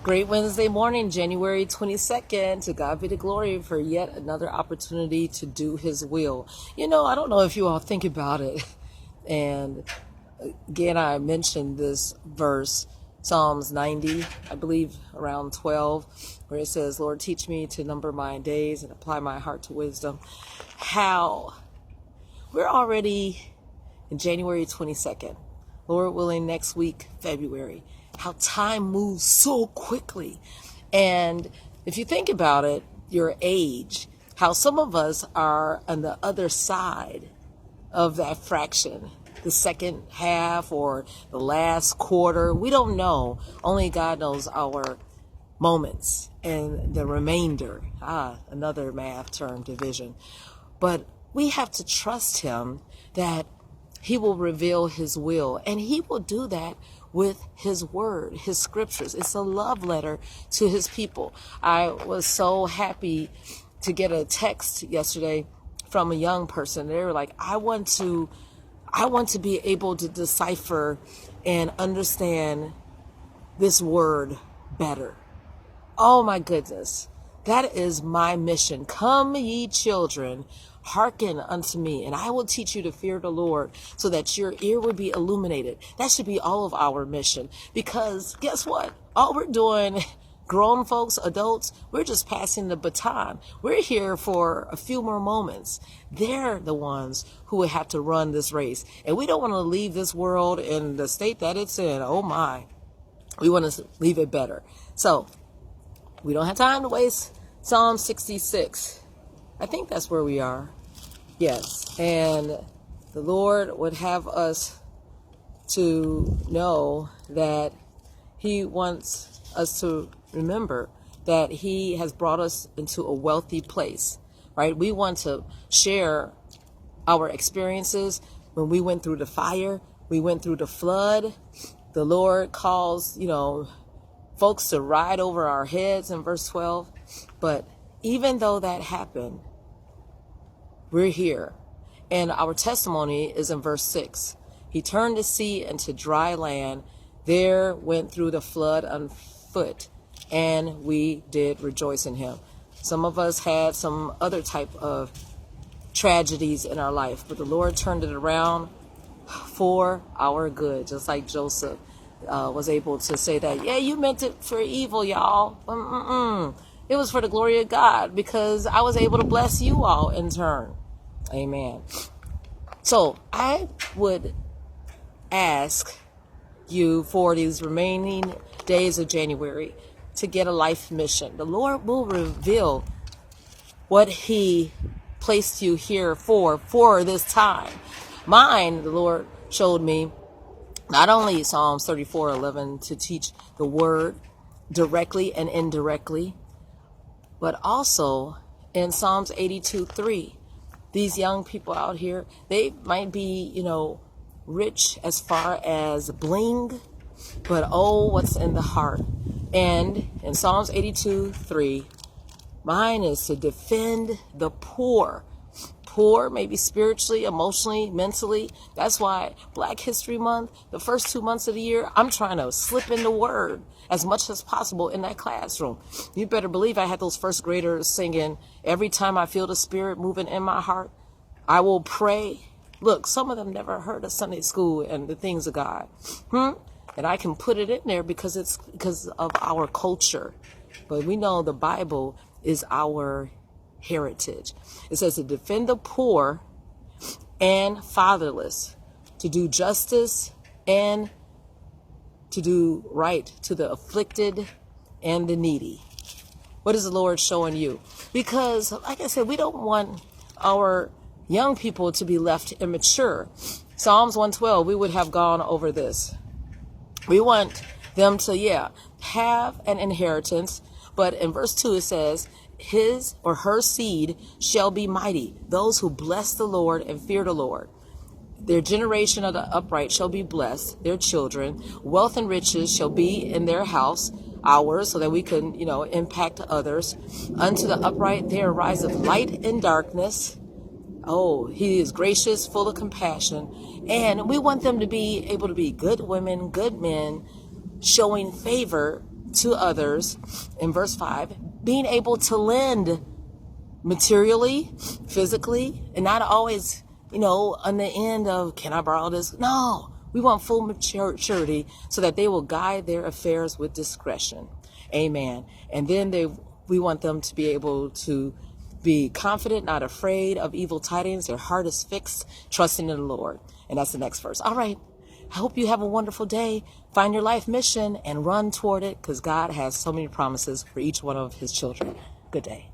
Great Wednesday morning, January 22nd. To God be the glory for yet another opportunity to do His will. You know, I don't know if you all think about it. And again, I mentioned this verse, Psalms 90, I believe around 12, where it says, Lord, teach me to number my days and apply my heart to wisdom. How we're already in January 22nd. Lord willing, next week, February. How time moves so quickly. And if you think about it, your age, how some of us are on the other side of that fraction, the second half or the last quarter. We don't know. Only God knows our moments and the remainder. Another math term, division. But we have to trust Him that He will reveal His will, and He will do that with His word, His scriptures. It's a love letter to His people. I was so happy to get a text yesterday from a young person. They were like, I want to be able to decipher and understand this word better. Oh my goodness. That is my mission. Come ye children, hearken unto me, and I will teach you to fear the Lord so that your ear will be illuminated. That should be all of our mission, because guess what? All we're doing, grown folks, adults, we're just passing the baton. We're here for a few more moments. They're the ones who will have to run this race. And we don't want to leave this world in the state that it's in. Oh my. We want to leave it better. So we don't have time to waste. Psalm 66. I think that's where we are. Yes. And the Lord would have us to know that He wants us to remember that He has brought us into a wealthy place, right? We want to share our experiences when we went through the fire, we went through the flood. The Lord calls, folks to ride over our heads in verse 12. But even though that happened, we're here. And our testimony is in verse 6. He turned the sea into dry land. There went through the flood on foot, and we did rejoice in Him. Some of us had some other type of tragedies in our life, but the Lord turned it around for our good, just like Joseph was able to say that, yeah, you meant it for evil, y'all. It was for the glory of God, because I was able to bless you all in turn. Amen. So I would ask you for these remaining days of January to get a life mission. The Lord will reveal what He placed you here for this time. Mine, the Lord showed me not only Psalms 34:11 to teach the word directly and indirectly, but also in Psalms 82:3. These young people out here, they might be, rich as far as bling, but oh, what's in the heart? And in Psalms 82:3, mine is to defend the poor. Poor, maybe spiritually, emotionally, mentally. That's why Black History Month, the first 2 months of the year, I'm trying to slip in the word as much as possible in that classroom. You better believe I had those first graders singing, every time I feel the Spirit moving in my heart, I will pray. Look, some of them never heard of Sunday school and the things of God. And I can put it in there because it's because of our culture. But we know the Bible is our heritage. It says to defend the poor and fatherless, to do justice and to do right to the afflicted and the needy. What is the Lord showing you? Because, like I said, we don't want our young people to be left immature. Psalms 112, we would have gone over this. We want them to, have an inheritance. But in verse 2, it says, his or her seed shall be mighty, those who bless the Lord and fear the Lord. Their generation of the upright shall be blessed, their children. Wealth and riches shall be in their house, ours, so that we can, impact others. Unto the upright there ariseth light in darkness. Oh, He is gracious, full of compassion. And we want them to be able to be good women, good men, showing favor to others, in verse 5, being able to lend materially, physically, and not always, on the end of, can I borrow this? No, we want full maturity so that they will guide their affairs with discretion. Amen. And then we want them to be able to be confident, not afraid of evil tidings. Their heart is fixed, trusting in the Lord. And that's the next verse. All right. I hope you have a wonderful day. Find your life mission and run toward it, because God has so many promises for each one of his children. Good day.